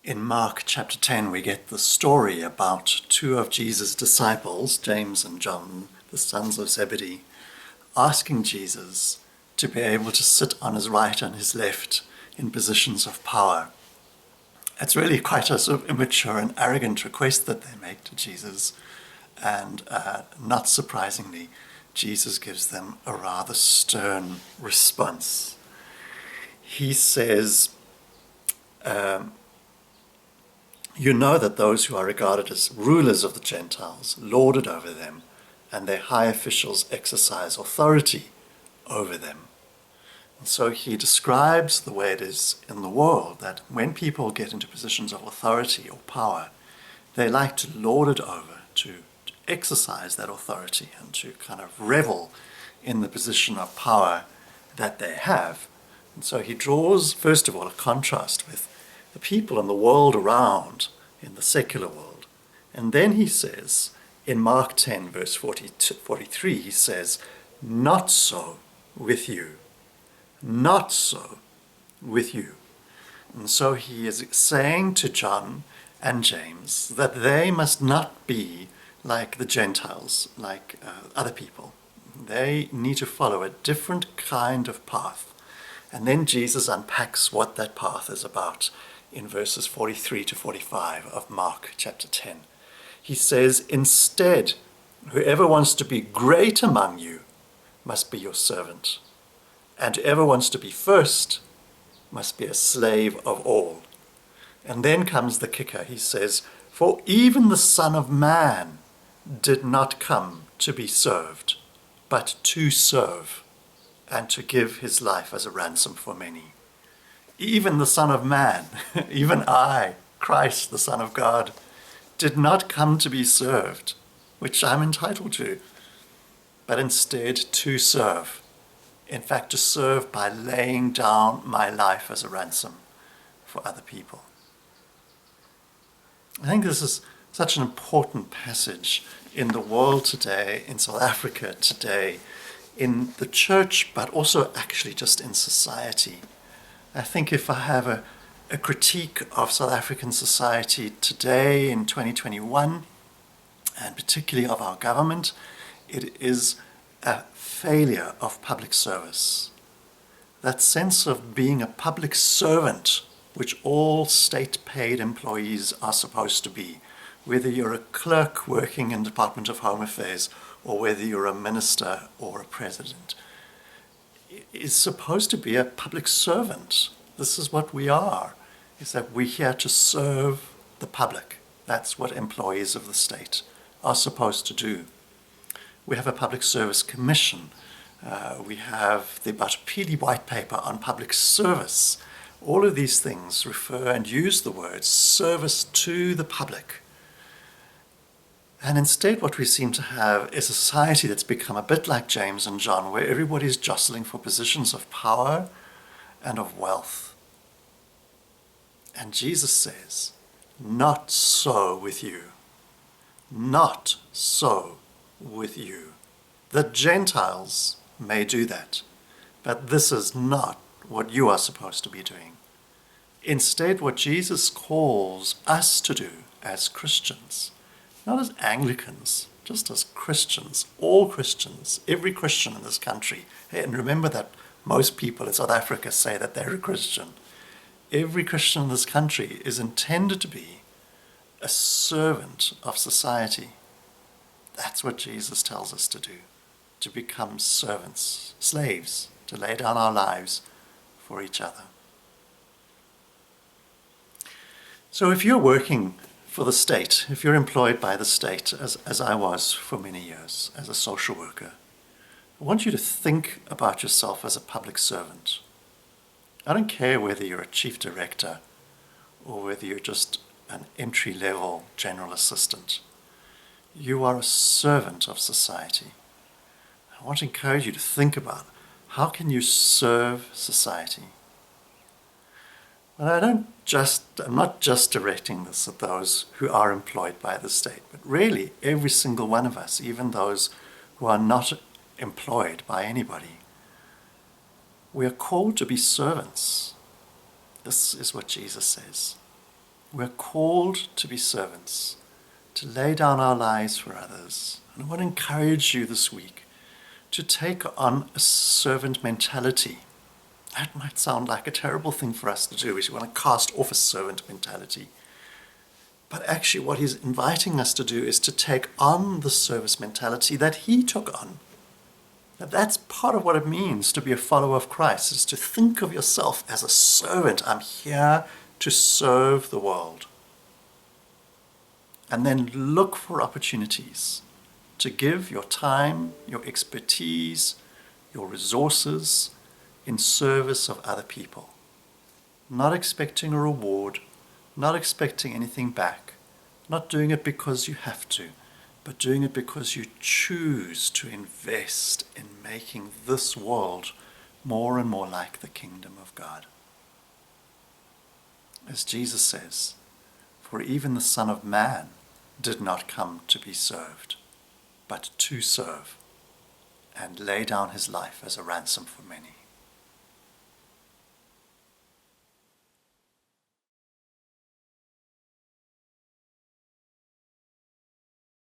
In Mark chapter 10, we get the story about two of Jesus' disciples, James and John, the sons of Zebedee, asking Jesus to be able to sit on his right and his left in positions of power. It's really quite a sort of immature and arrogant request that they make to Jesus, and not surprisingly, Jesus gives them a rather stern response. He says, you know that those who are regarded as rulers of the Gentiles lord it over them, and their high officials exercise authority over them. And so he describes the way it is in the world, that when people get into positions of authority or power, they like to lord it over, to exercise that authority and to kind of revel in the position of power that they have. And so he draws, first of all, a contrast with the people in the world around, in the secular world. And then he says, in Mark 10, verse 43, he says, not so with you. Not so with you. And so he is saying to John and James that they must not be like the Gentiles, like other people. They need to follow a different kind of path. And then Jesus unpacks what that path is about in verses 43 to 45 of Mark chapter 10. He says, instead, whoever wants to be great among you must be your servant. And whoever wants to be first must be a slave of all. And then comes the kicker. He says, for even the Son of Man did not come to be served, but to serve, and to give his life as a ransom for many. Even the Son of Man, even I, Christ, the Son of God, did not come to be served, which I'm entitled to, but instead to serve. In fact, to serve by laying down my life as a ransom for other people. I think this is such an important passage in the world today, in South Africa today, in the church, but also actually just in society. I think if I have a critique of South African society today in 2021, and particularly of our government, it is a failure of public service. That sense of being a public servant, which all state-paid employees are supposed to be, whether you're a clerk working in the Department of Home Affairs or whether you're a minister or a president, is supposed to be a public servant. This is what we are, is that we're here to serve the public. That's what employees of the state are supposed to do. We have a public service commission. We have the Batho Pele White Paper on public service. All of these things refer and use the word service to the public. And instead what we seem to have is a society that's become a bit like James and John, where everybody's jostling for positions of power and of wealth. And Jesus says, not so with you. Not so with you. The Gentiles may do that, but this is not what you are supposed to be doing. Instead, what Jesus calls us to do as Christians, not as Anglicans, just as Christians, all Christians, every Christian in this country. And remember that most people in South Africa say that they're a Christian. Every Christian in this country is intended to be a servant of society. That's what Jesus tells us to do, to become servants, slaves, to lay down our lives for each other. So if you're working for the state, if you're employed by the state, as I was for many years as a social worker, I want you to think about yourself as a public servant. I don't care whether you're a chief director or whether you're just an entry-level general assistant. You are a servant of society. I want to encourage you to think about how can you serve society. But I'm not just directing this at those who are employed by the state, but really every single one of us, even those who are not employed by anybody. We are called to be servants. This is what Jesus says. We're called to be servants, to lay down our lives for others. And I want to encourage you this week to take on a servant mentality. That might sound like a terrible thing for us to do. We want to cast off a servant mentality. But actually what he's inviting us to do is to take on the service mentality that he took on. That's part of what it means to be a follower of Christ, is to think of yourself as a servant. I'm here to serve the world. And then look for opportunities to give your time, your expertise, your resources in service of other people. Not expecting a reward, not expecting anything back, not doing it because you have to, but doing it because you choose to invest in making this world more and more like the kingdom of God. As Jesus says, for even the Son of Man did not come to be served, but to serve and lay down his life as a ransom for many.